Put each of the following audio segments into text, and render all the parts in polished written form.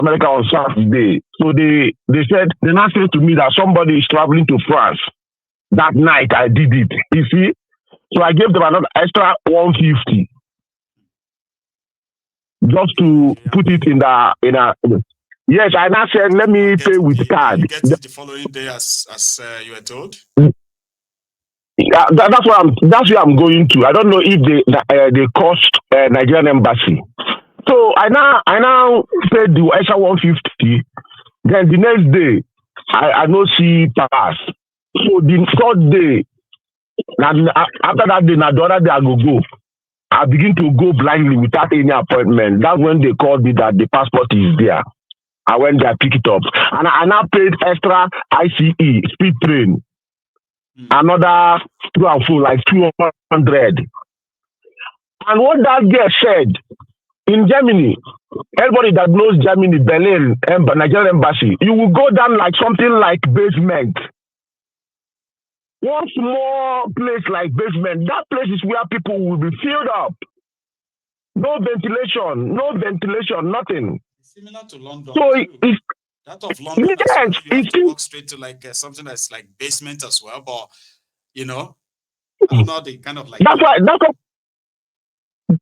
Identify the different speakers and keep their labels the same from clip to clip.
Speaker 1: America on Saturday. So they said they now said to me that somebody is traveling to France. That night I did it. You see? So I gave them another extra 150 just to put it in a. Yes, I now said let me pay with card.
Speaker 2: You get it the following day as you were told.
Speaker 1: Yeah, that's where I'm going to. I don't know if they cost Nigerian embassy. So I now paid the extra 150. Then the next day I no see pass. So the third day, after that day, now the other day I go. I begin to go blindly without any appointment. That's when they called me that the passport is there. I went there, pick it up, and I now paid extra ICE speed train. Another to and fro like 200. And what that girl said in Germany, everybody that knows Germany, Berlin, Nigerian embassy, you will go down like something like basement. One small place like basement, that place is where people will be filled up. No ventilation, nothing.
Speaker 2: Similar to London.
Speaker 1: So
Speaker 2: that of London, yes, you have to walk straight to like something that's like basement as well. But not the kind of like.
Speaker 1: That's why.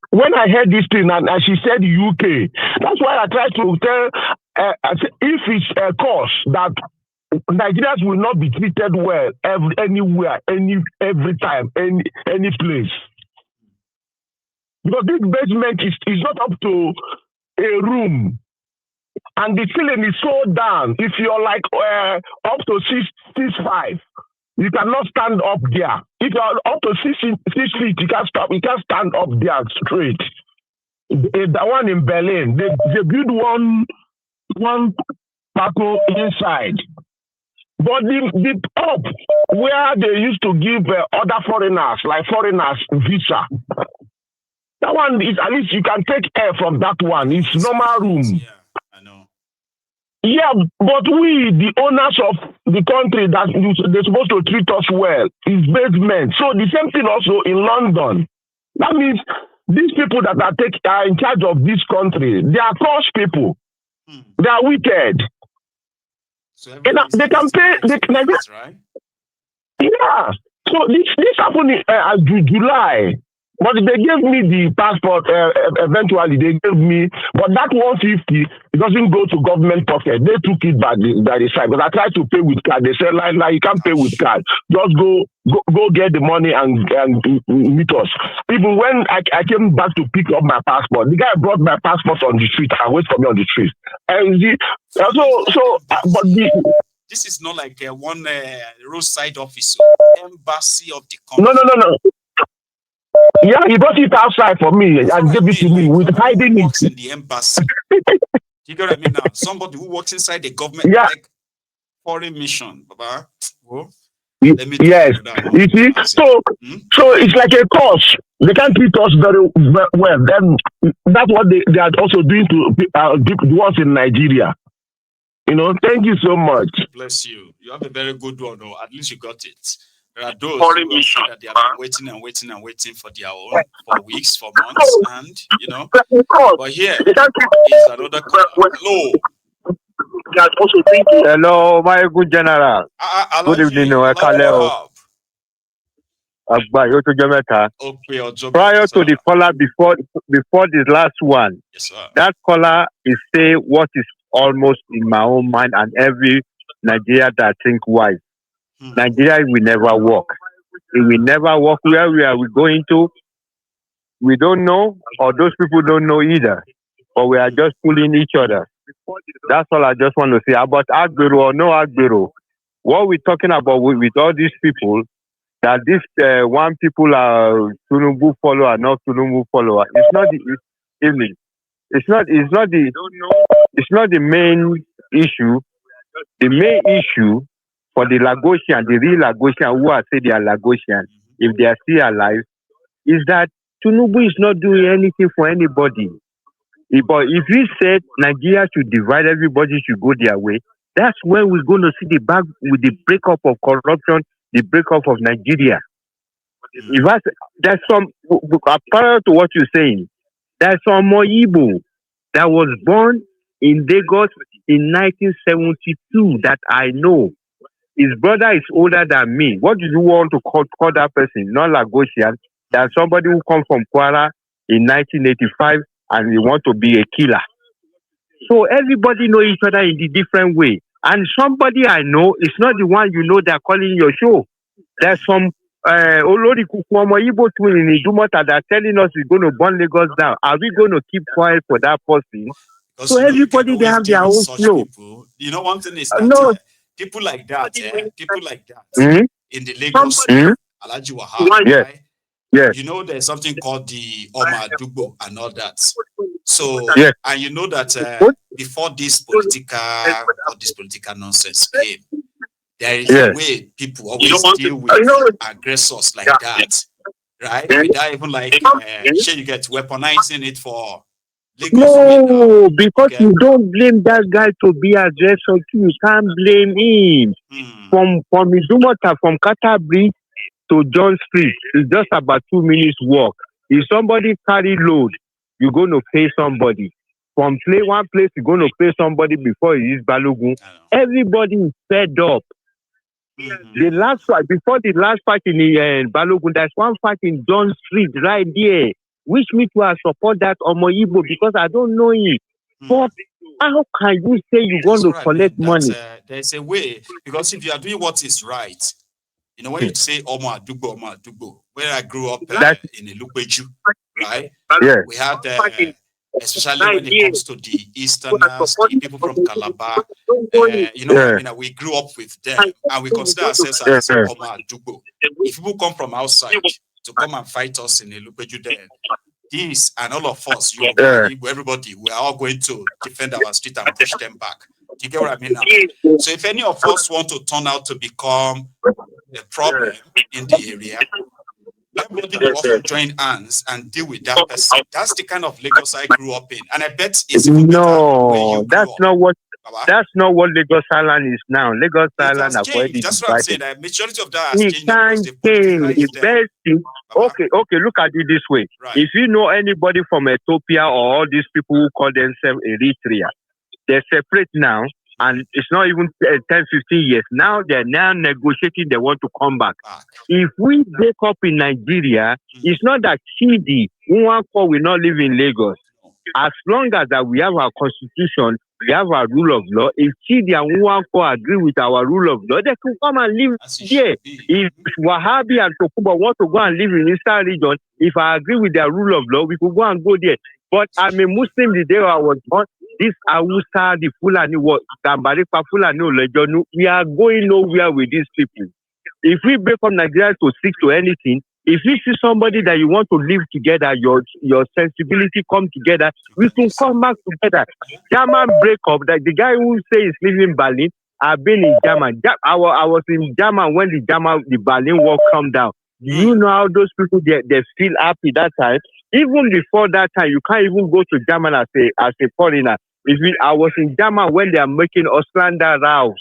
Speaker 1: When I heard this thing and she said UK, that's why I tried to tell if it's a cause that Nigerians will not be treated well anywhere, every time, any place. Because this basement is not up to a room. And the ceiling is so down. If you're like up to 6'5", you cannot stand up there. If you're up to 6 feet, you can't stand up there straight. The one in Berlin, they build one parko inside. But the up where they used to give other foreigners visa. That one is at least you can take air from that one. It's normal room.
Speaker 2: Yeah, I know.
Speaker 1: Yeah, but we, the owners of the country, that they're supposed to treat us well, is basement. So the same thing also in London. That means these people that are in charge of this country, they are cursed people. They are wicked.
Speaker 2: So
Speaker 1: they can pay.
Speaker 2: Right?
Speaker 1: Yeah. So this happened in July. But they gave me the passport, eventually they gave me, but that 150, it doesn't go to government pocket. They took it by the side. But I tried to pay with card. They said, like, you can't pay with card. Just go get the money and meet us. Even when I came back to pick up my passport, the guy brought my passport on the street and waited for me on the street. And
Speaker 2: this is not like one roadside office, embassy of the country.
Speaker 1: No. Yeah, he brought it outside for me and gave it to me with hiding it.
Speaker 2: Works in the embassy. You get what I mean now? Somebody who works inside the government, like foreign mission, Baba. Well,
Speaker 1: yes, you see. So it's like a course. They can't treat us very well. Then that's what they are also doing to the ones in Nigeria. Thank you so much.
Speaker 2: Bless you. You have a very good one, though. At least you got it. There are those that they have been waiting for their own for weeks, for months, and But here is another call. Hello.
Speaker 3: Hello, Maiyegun General. Good evening, Prior to the caller before this last one,
Speaker 2: yes,
Speaker 3: that caller is saying what is almost in my own mind and every Nigeria that think wise. Nigeria will never work. It will never work. Where we are going to, we don't know, or those people don't know either. But we are just pulling each other. That's all I just want to say about Agbero or no Agbero. What we're talking about with all these people, that this one people are Tinubu follower, not Tinubu follower. It's not the main issue. The main issue for the Lagosian, the real Lagosian who are say they are Lagosian, if they are still alive, is that Tinubu is not doing anything for anybody. But if we said Nigeria should divide, everybody should go their way, that's when we're going to see the back with the breakup of corruption, the breakup of Nigeria. There's some, parallel to what you're saying, there's some more Igbo that was born in Lagos in 1972 that I know. His brother is older than me. What do you want to call that person? Not Lagosian. Than somebody who come from Kwara in 1985 and he want to be a killer. So everybody know each other in the different way. And somebody I know is not the one you know they're calling your show. There's some Olori Kukuomo Igbo twin in Idumota that are telling us we're going to burn Lagos down. Are we going to keep quiet for that person?
Speaker 2: Because,
Speaker 3: so everybody they have their own flow.
Speaker 2: One thing is that people like that, in the Lagos, Alhaji Wahab, right?
Speaker 3: Yes.
Speaker 2: There's something called the Oma Dugbo and all that. So, and you know that before this political nonsense came, there is a way people always deal with aggressors like that, right? Without even you get weaponizing it for Lagos.
Speaker 3: No, because you don't blame that guy to be aggressor. You can't blame him. From Idumota, from Carter Bridge to John Street, it's just about 2 minutes walk. If somebody carry load, you're going to pay somebody. From one place, you're going to pay somebody before it is Balogun. Everybody is fed up. The last fight, before the last fight in Balogun, there's one fight in John Street right there. Which means I support that Omo Igbo because I don't know it. But how can you say you're going to collect money?
Speaker 2: There's a way, because if you are doing what is right, when you say Omo Adugbo, where I grew up in Elukweju, right?
Speaker 3: Yeah.
Speaker 2: We had, especially when it comes to the Easterners, the people from Calabar, we grew up with them and we consider ourselves as Omo Adugbo. If people come from outside to come and fight us in Elukweju, then this and all of us, everybody, we are all going to defend our street and push them back. Do you get what I mean now? So if any of us want to turn out to become a problem in the area, everybody will also join hands and deal with that person. That's the kind of Lagos I grew up in. And I bet it's even better where you grew up.
Speaker 3: That's not what Lagos Island is now. Lagos Island
Speaker 2: has changed. That's what I'm saying. The majority of that has changed.
Speaker 3: Okay, look at it this way.
Speaker 2: Right.
Speaker 3: If you know anybody from Ethiopia or all these people who call themselves Eritrea, they're separate now, and it's not even 10, 15 years. Now they're negotiating, they want to come back. If we break up in Nigeria, it's not that Chidi, Nwankwo will not live in Lagos. As long as that we have our constitution, we have our rule of law. If Chidi and Nwankwo agree with our rule of law, they can come and live here. If Wahabi and Tokuba want to go and live in Eastern region, if I agree with their rule of law, we could go and go there. But I'm a Muslim the day I was born. This Awusa, the Fulani, Tambaripa Fulani, Olejonu, we are going nowhere with these people. If we break up Nigeria to stick to anything, if you see somebody that you want to live together, your sensibility come together, we can come back together. German break up, like the guy who say he's living in Berlin, I've been in German. I was in German when the Berlin wall come down. Do you know how those people they feel happy that time? Even before that time, you can't even go to German as a foreigner. I was in German when they are making Auslander Raus.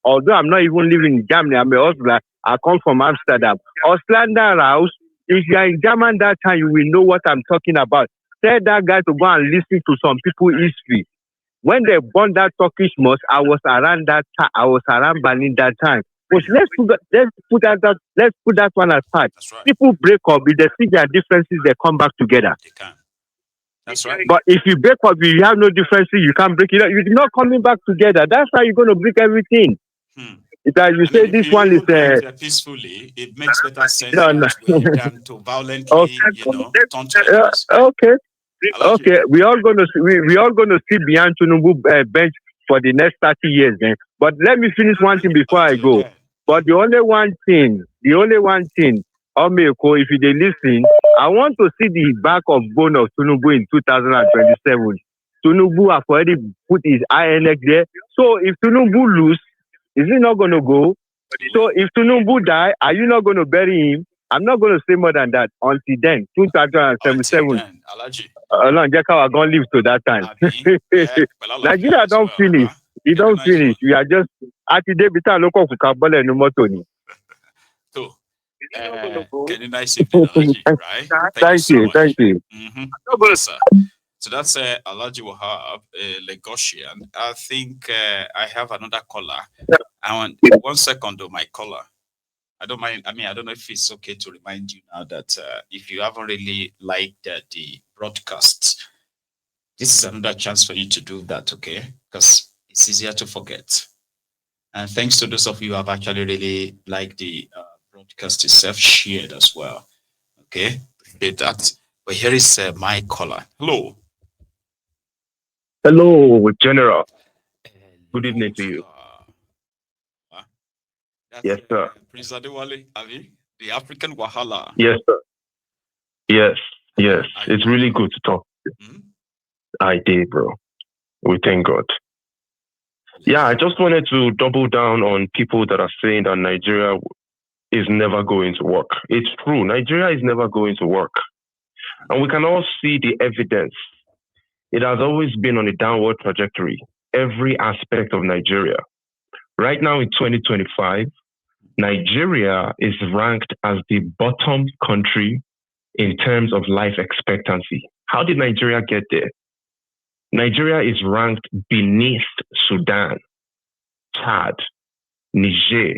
Speaker 3: Although I'm not even living in Germany, I'm a Auslander. I come from Amsterdam. Auslander Raus, if you are in German that time, you will know what I'm talking about. Tell that guy to go and listen to some people's history. When they burned that Turkish mosque, I was around Berlin that time. But let's put that one aside.
Speaker 2: Right.
Speaker 3: People break up, if they see their differences, they come back together.
Speaker 2: They can. That's right.
Speaker 3: But if you break up, you have no differences, you can't break it up. You're not coming back together. That's how you're going to break everything. You say this one is
Speaker 2: peacefully, it makes better sense than to violently, turn challenges.
Speaker 3: Okay. We all going to sit behind Tinubu bench for the next 30 years then. But let me finish one thing before I go. But the only one thing, Omeko, if you listen, I want to see the back of bone of Tinubu in 2027. Tinubu have already put his INX there. So if Tinubu lose, is he not going to go? So if Tinubu die, are you not going to bury him? I'm not going to say more than that. Until then, 2077. Jeka are going to live to that time. Nigeria don't finish. It don't finish. We are just at the day between local Kukabole and Numotoni.
Speaker 2: So, can you nice evening, right?
Speaker 3: Thank you.
Speaker 2: Yes, sir. So that's Alaji Wahab, a Lagosian. I think I have another caller. I want 1 second though, my caller. I don't mind. I mean, I don't know if it's okay to remind you now that if you haven't really liked the broadcast, this is another chance for you to do that, okay? Because it's easier to forget. And thanks to those of you who have actually really liked the broadcast itself, shared as well. Okay, appreciate that. But here is my caller. Hello.
Speaker 1: Hello, General. Good
Speaker 2: Hello,
Speaker 1: evening to you.
Speaker 2: sir. That's
Speaker 1: Yes, sir.
Speaker 2: Prince Adewale, Avi, the African Wahala.
Speaker 1: Yes, sir. Yes, yes.
Speaker 2: Are you
Speaker 1: It's really
Speaker 2: happy?
Speaker 1: good to talk.
Speaker 2: Hmm?
Speaker 1: I did, bro. We thank God. Yeah, I just wanted to double down on people that are saying that Nigeria is never going to work. It's true. Nigeria is never going to work. And we can all see the evidence. It has always been on a downward trajectory, every aspect of Nigeria. Right now in 2025, Nigeria is ranked as the bottom country in terms of life expectancy. How did Nigeria get there? Nigeria is ranked beneath Sudan, Chad, Niger,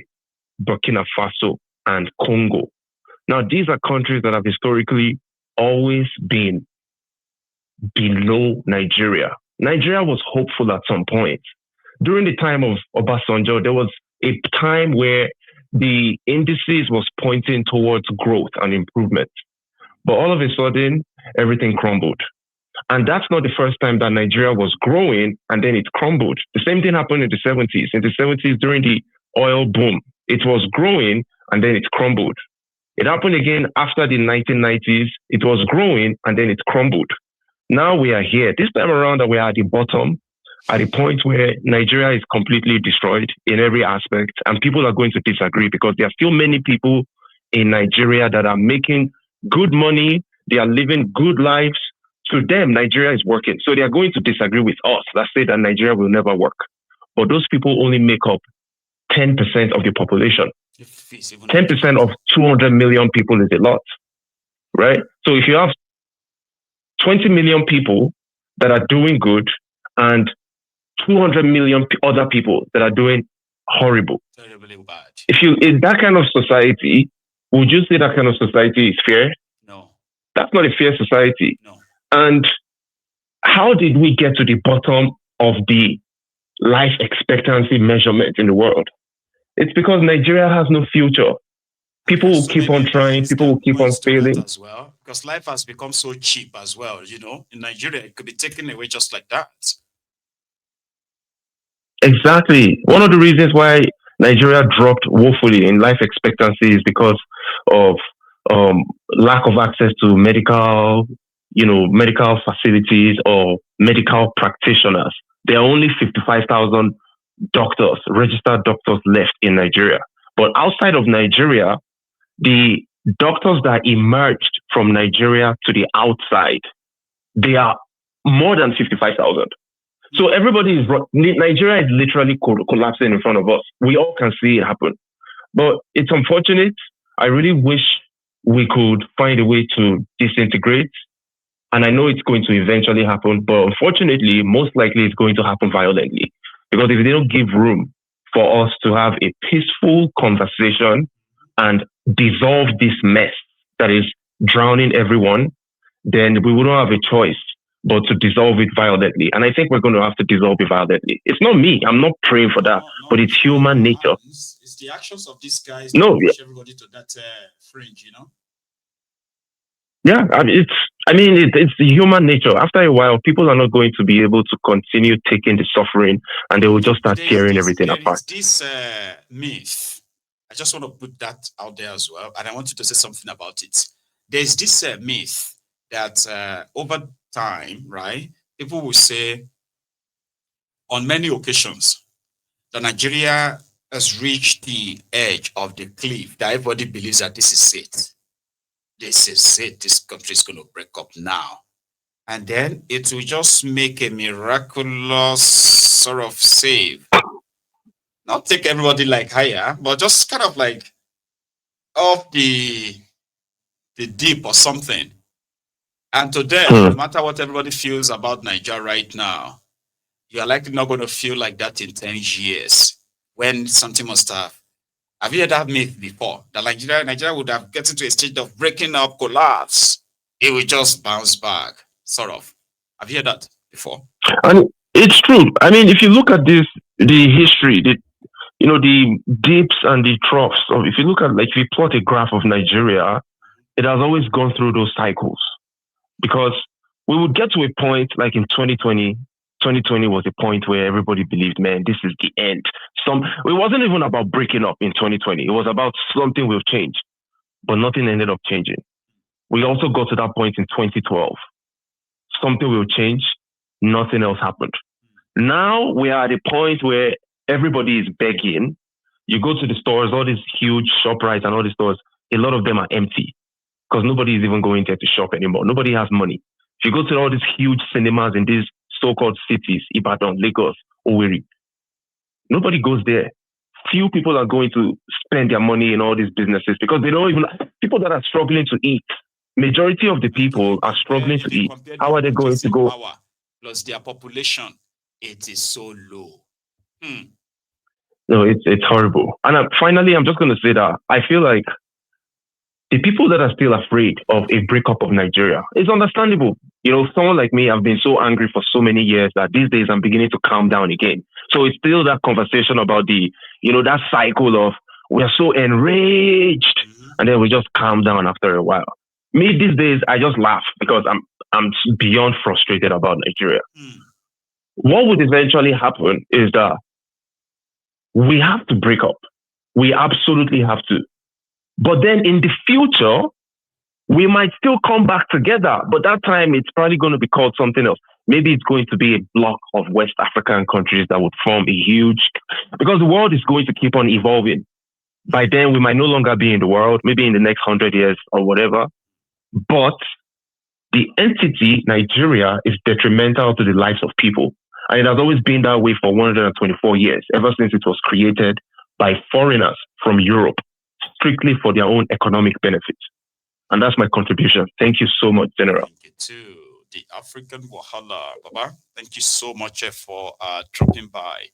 Speaker 1: Burkina Faso, and Congo. Now, these are countries that have historically always been below Nigeria. Nigeria was hopeful at some point. During the time of Obasanjo, there was a time where the indices was pointing towards growth and improvement. But all of a sudden, everything crumbled. And that's not the first time that Nigeria was growing and then it crumbled. The same thing happened in the 70s. In the 70s, during the oil boom, it was growing and then it crumbled. It happened again after the 1990s. It was growing and then it crumbled. Now we are here. This time around, we are at the bottom, at the point where Nigeria is completely destroyed in every aspect, and people are going to disagree because there are still many people in Nigeria that are making good money. They are living good lives. To them, Nigeria is working. So they are going to disagree with us that say that Nigeria will never work. But those people only make up 10% of the population. 10% of 200 million people is a lot, right? So if you have 20 million people that are doing good and 200 million other people that are doing horrible.
Speaker 2: Terribly bad.
Speaker 1: If you in that kind of society, would you say that kind of society is fair?
Speaker 2: No.
Speaker 1: That's not a fair society.
Speaker 2: No.
Speaker 1: And how did we get to the bottom of the life expectancy measurement in the world? It's because Nigeria has no future. People will keep on trying, people will keep on failing.
Speaker 2: As well, because life has become so cheap as well, you know. In Nigeria, it could be taken away just like that.
Speaker 1: Exactly. One of the reasons why Nigeria dropped woefully in life expectancy is because of lack of access to medical facilities or medical practitioners. There are only 55,000 doctors, registered doctors left in Nigeria. But outside of Nigeria, the doctors that emerged from Nigeria to the outside, they are more than 55,000. So everybody is, Nigeria is literally collapsing in front of us. We all can see it happen. But it's unfortunate. I really wish we could find a way to disintegrate. And I know it's going to eventually happen, but unfortunately, most likely it's going to happen violently. Because if they don't give room for us to have a peaceful conversation and dissolve this mess that is drowning everyone, then we wouldn't have a choice but to dissolve it violently. And I think we're going to have to dissolve it violently. It's not me. I'm not praying for that, but it's human nature.
Speaker 2: It's the actions of these guys
Speaker 1: that
Speaker 2: push everybody to that fringe, you know?
Speaker 1: Yeah, it's the human nature. After a while, people are not going to be able to continue taking the suffering, and they will just start tearing everything apart.
Speaker 2: This myth, I just want to put that out there as well, and I want you to say something about it. There's this myth that over time, right, people will say on many occasions that Nigeria has reached the edge of the cliff, that everybody believes that this is it. This is it. This country is going to break up now. And then it will just make a miraculous sort of save. Not take everybody like higher, but just kind of like off the deep or something. And to them, no matter what everybody feels about Nigeria right now, you are likely not going to feel like that in 10 years when something must have. Have you heard that myth before? That Nigeria would have gotten to a stage of breaking up, collapse. It will just bounce back, sort of. Have you heard that before?
Speaker 1: And it's true. I mean, if you look at this, the history, the dips and the troughs. So if you look at, like, if you plot a graph of Nigeria, it has always gone through those cycles. Because we would get to a point like in 2020. 2020 was a point where everybody believed, man, this is the end. It wasn't even about breaking up in 2020. It was about something will change, but nothing ended up changing. We also got to that point in 2012. Something will change, nothing else happened. Now we are at a point where everybody is begging. You go to the stores, all these huge ShopRite and all these stores, a lot of them are empty because nobody is even going there to shop anymore. Nobody has money. If you go to all these huge cinemas in these so-called cities, Ibadan, Lagos, Owerri, nobody goes there. Few people are going to spend their money in all these businesses because they don't even, people that are struggling to eat, majority of the people are struggling to eat. How are they going to go?
Speaker 2: Plus their population, it is so low.
Speaker 1: No, it's horrible. And finally, I'm just going to say that I feel like the people that are still afraid of a breakup of Nigeria, it's understandable. Someone like me, I've been so angry for so many years that these days I'm beginning to calm down again. So it's still that conversation about that cycle of we are so enraged and then we just calm down after a while. Me, these days, I just laugh because I'm beyond frustrated about Nigeria. What would eventually happen is that we have to break up. We absolutely have to. But then in the future, we might still come back together. But that time, it's probably going to be called something else. Maybe it's going to be a block of West African countries that would form a huge... Because the world is going to keep on evolving. By then, we might no longer be in the world, maybe in the next 100 years or whatever. But the entity, Nigeria, is detrimental to the lives of people. And it has always been that way for 124 years, ever since it was created by foreigners from Europe, strictly for their own economic benefits. And that's my contribution. Thank you so much, General.
Speaker 2: Thank you too. The African Wahala, Baba. Thank you so much for dropping by.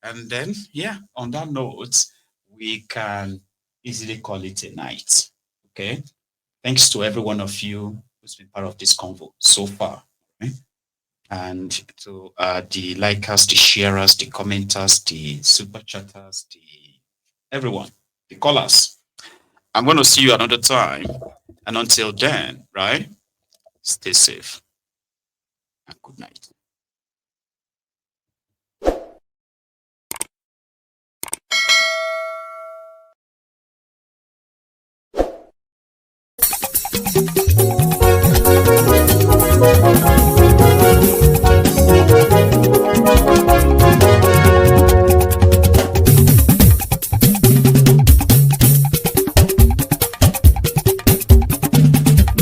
Speaker 2: And then, on that note, we can easily call it a night. Okay? Thanks to every one of you who's been part of this convo so far. Okay? And to the likers, the sharers, the commenters, the super chatters, everyone, the callers. I'm going to see you another time. And until then, right, stay safe and good night.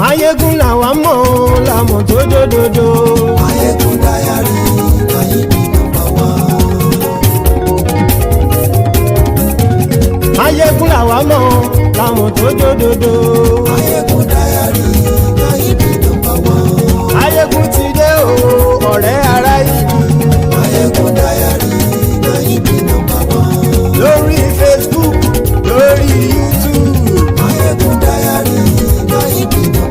Speaker 4: Maiyegun làwa mọ̀ làmọ̀ tó dòdòdò.
Speaker 5: Maiyegun Diary, Maiyegun #1.
Speaker 4: Maiyegun làwa mọ̀ làmọ̀ tó dòdòdò.
Speaker 5: Maiyegun Diary, Maiyegun #1.
Speaker 4: Maiyegun ti dé o, ọ̀rẹ́ ará ìlú.
Speaker 5: Maiyegun Diary, Maiyegun #1.
Speaker 4: Lórí Facebook, lórí YouTube.
Speaker 5: Maiyegun Diary, Maiyegun #1.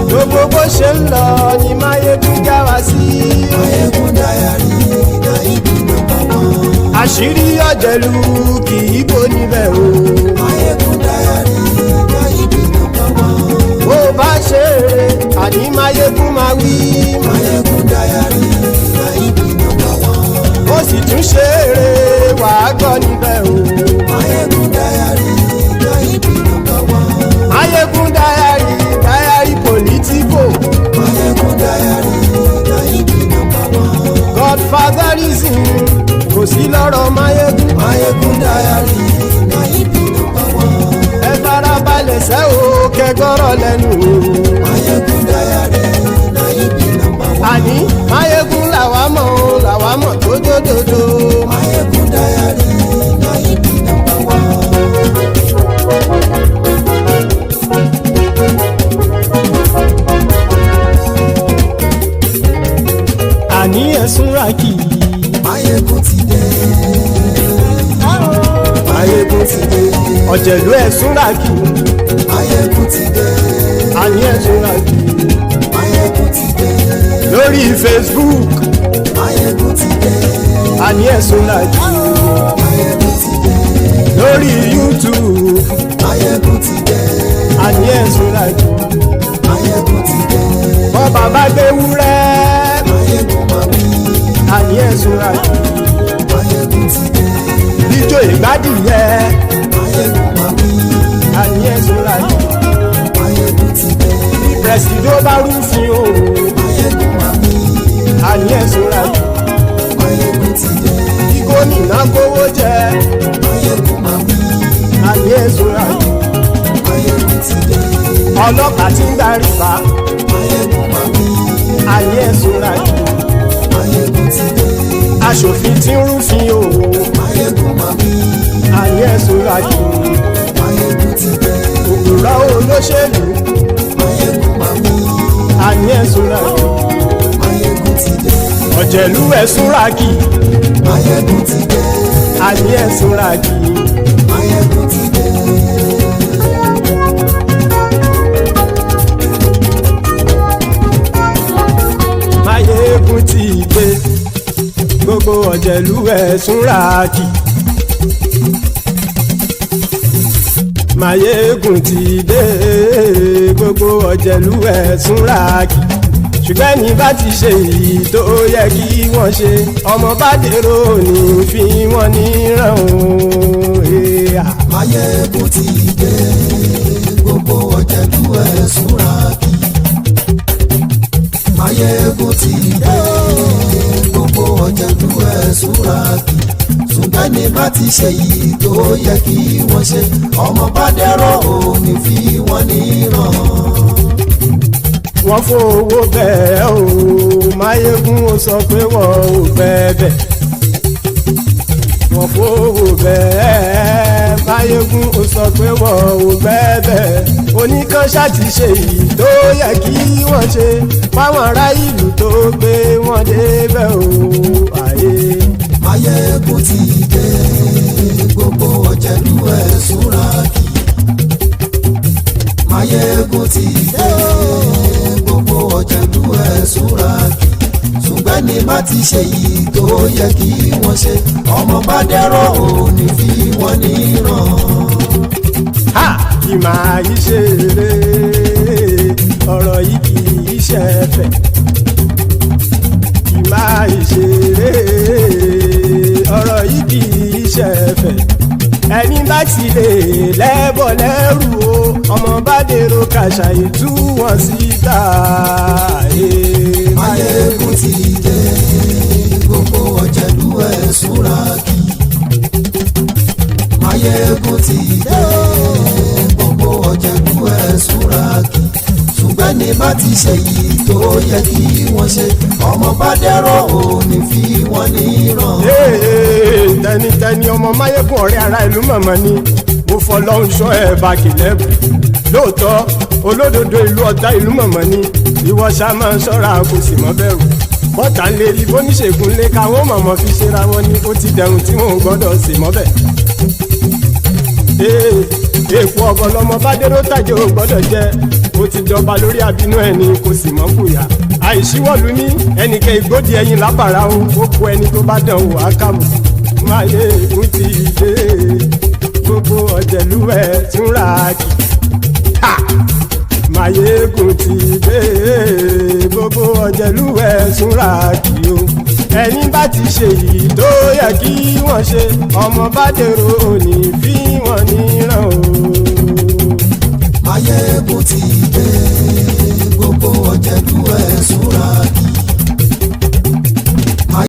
Speaker 4: Gbogbo bó ṣe ń lọ ni Maiyegun já wa sí.
Speaker 5: Maiyegun Diary, Maiyegun #1.
Speaker 4: Àṣírí ọ̀jẹ̀lú kì í bò níbẹ̀ o.
Speaker 5: Maiyegun Diary, Maiyegun #1.
Speaker 4: Bó bá ṣe eré, àní Maiyegun máa wí.
Speaker 5: Maiyegun Diary, Maiyegun #1.
Speaker 4: Ó sì tún ṣe eré, wàá gbọ́ níbẹ̀ o.
Speaker 5: Maiyegun Diary, Maiyegun #1.
Speaker 4: Maiyegun Diary, Diary Politico.
Speaker 5: Maiyegun Diary, Maiyegun #1.
Speaker 4: Godfatherism kò sí lọ́rọ̀ Maiyegun.
Speaker 5: Maiyegun Diary, Maiyegun #1.
Speaker 4: Ẹ farabalẹ̀ ṣẹ́ o, kẹgbọ́rọ̀ lẹ́nu o.
Speaker 5: Maiyegun Diary, Maiyegun #1.
Speaker 4: Àní Maiyegun làwa mọ̀ tó dòdòdò.
Speaker 5: Maiyegun Diary, Maiyegun #1.
Speaker 4: Maiyegun ti dé. Ọ̀jẹ̀lú ẹ̀sùn ràkì.
Speaker 5: Maiyegun ti dé.
Speaker 4: Àní ẹ̀sùn ràkì.
Speaker 5: Maiyegun ti dé.
Speaker 4: Lórí Facebook.
Speaker 5: Maiyegun ti dé.
Speaker 4: Àní ẹ̀sùn ràkì.
Speaker 5: Maiyegun ti dé.
Speaker 4: Lórí YouTube.
Speaker 5: Maiyegun ti dé.
Speaker 4: Àní ẹ̀sùn ràkì.
Speaker 5: Maiyegun ti dé.
Speaker 4: Bọ́ bàbá gbé wúrẹ́.
Speaker 5: Maiyegun máa wí.
Speaker 4: Àní ẹ̀sùn ràkì.
Speaker 5: Maiyegun ti dé.
Speaker 4: Ijó ìgbádìyẹ.
Speaker 5: Maiyegun máa wí.
Speaker 4: Àní ẹ̀sùn ràkì.
Speaker 5: Maiyegun ti dé.
Speaker 4: Presido bá rúfin o.
Speaker 5: Maiyegun máa wí.
Speaker 4: Àní ẹ̀sùn ràkì.
Speaker 5: Maiyegun ti dé.
Speaker 4: Kí gómìnà kówó jẹ.
Speaker 5: Maiyegun máa wí.
Speaker 4: Àní ẹ̀sùn ràkì.
Speaker 5: Maiyegun ti dé.
Speaker 4: Ọlọ́pàá tí ń darí bá.
Speaker 5: Maiyegun máa wí.
Speaker 4: Àní ẹ̀sùn ràkì.
Speaker 5: Maiyegun ti dé.
Speaker 4: Aṣòfin tí ń rúfin o.
Speaker 5: Maiyegun máa wí.
Speaker 4: Àní ẹ̀sùn ràkì.
Speaker 5: Maiyegun ti dé.
Speaker 4: Òpùrọ́ olóṣèlú.
Speaker 5: Maiyegun máa wí.
Speaker 4: Àní ẹ̀sùn ràkì.
Speaker 5: Maiyegun ti dé.
Speaker 4: Ọ̀jẹ̀lú ẹ̀sùn ràkì.
Speaker 5: Maiyegun ti dé.
Speaker 4: Àní ẹ̀sùn ràkì.
Speaker 5: Maiyegun ti dé.
Speaker 4: Maiyegun ti dé. Gbogbo ọ̀jẹ̀lú ẹ̀sùn ràkì. Maiyegun ti dé. Gbogbo ọ̀jẹ̀lú ẹ̀sùn ràkì. Ṣùgbọ́n ní bá ti ṣe èyí tó yẹ kí wọ́n ṣe, ọmọ bá dèrò ní fi wọ́n níran o.
Speaker 5: Maiyegun ti dé. Gbogbo ọ̀jẹ̀lú ẹ̀sùn ràkì. Maiyegun ti dé. Gbogbo ọ̀jẹ̀lú ẹ̀sùn ràkì. Ṣùgbọ́n ní bá ti ṣe èyí tó yẹ kí wọ́n ṣe, ọmọ bá dẹ̀rọ̀ ò ní fi wọ́n níran.
Speaker 4: Wọ́n fowó bẹ́ẹ̀ o, Maiyegun ó sọ pé wọ́n ò bẹ́ẹ̀. Wọ́n fowó bẹ́ẹ̀, Maiyegun ó sọ pé wọ́n ò bẹ́ẹ̀. Oníkan ṣáàtì ṣe èyí tó yẹ kí wọ́n ṣe, fáwọn ará ìlú tó gbé wọn débẹ̀ o. Ayé.
Speaker 5: Maiyegun ti dé. Gbogbo ọ̀jẹ̀lú ẹ̀sùn ràkì. Maiyegun ti dé. Gbogbo ọ̀jẹ̀lú ẹ̀sùn ràkì. Ṣùgbọ́n ní bá ti ṣe yìí tó yẹ kí wọ́n ṣe, ọmọ bá dẹ̀rọ̀ ò ní fi wọ́n níran.
Speaker 4: Ha! Kì máa yí ṣeré, ọ̀rọ̀ yìí kì í ṣẹ̀fẹ̀. Kì máa yí ṣeré, ọ̀rọ̀ yìí kì í ṣẹ̀fẹ̀. Ẹni bá ti lè lẹ́bọ̀ lẹ́rù o, ọmọ bá dèrò kàṣàyè tú wọn síta.
Speaker 5: Maiyegun ti dé. Gbogbo ọ̀jẹ̀lú ẹ̀sùn ràkì. Maiyegun ti dé. Gbogbo ọ̀jẹ̀lú ẹ̀sùn ràkì. Ṣùgbọ́n ní bá ti ṣe yìí tó yẹ kí wọ́n ṣe, ọmọ bá dẹ̀rọ̀ ò ní fi wọ́n níran.
Speaker 4: Tẹnitẹni ọmọ Maiyegun ọ̀rẹ́ ara ìlú mọ̀mọ́ ni mo fọlọ́hún ṣọ́ ẹ̀ bá kìlẹ́bù. Lóòótọ́ olódodo ìlú ọ̀tá ìlú mọ̀mọ́ ni ìwọ ṣá máa ń ṣọ́ra kò sì mọ́ bẹ̀rù. Bọ́tà ń lè rí bóníṣègùn lé káwọn mọ̀mọ́ fi ṣera wọn ni ó ti dẹrùn tí wọn ò gbọ́dọ̀ sì mọ́ bẹ̀. Èèpo ọ̀bọ̀lọmọ bá dérò tàjẹ́ ò gbọ́dọ̀ jẹ́, ó ti jọba lórí àbínú ẹni kò sì mọ́ fòyà. Àìsíwọ́lu ní ẹnìkẹ́ ìgbódì ẹyin lábàrá o, ó kó ẹni tó bá dán wò á kàmù. Maiyegun ti dé. Gbogbo ọ̀jẹ̀lú ẹ̀sùn ràkì. Maiyegun ti dé. Gbogbo ọ̀jẹ̀lú ẹ̀sùn ràkì o. Ẹni bá ti ṣe èyí tó yẹ kí wọ́n ṣe, ọmọ bá dèrò òní fi wọ́n níran o.
Speaker 5: Maiyegun ti dé. Gbogbo ọ̀jẹ̀lú ẹ̀sùn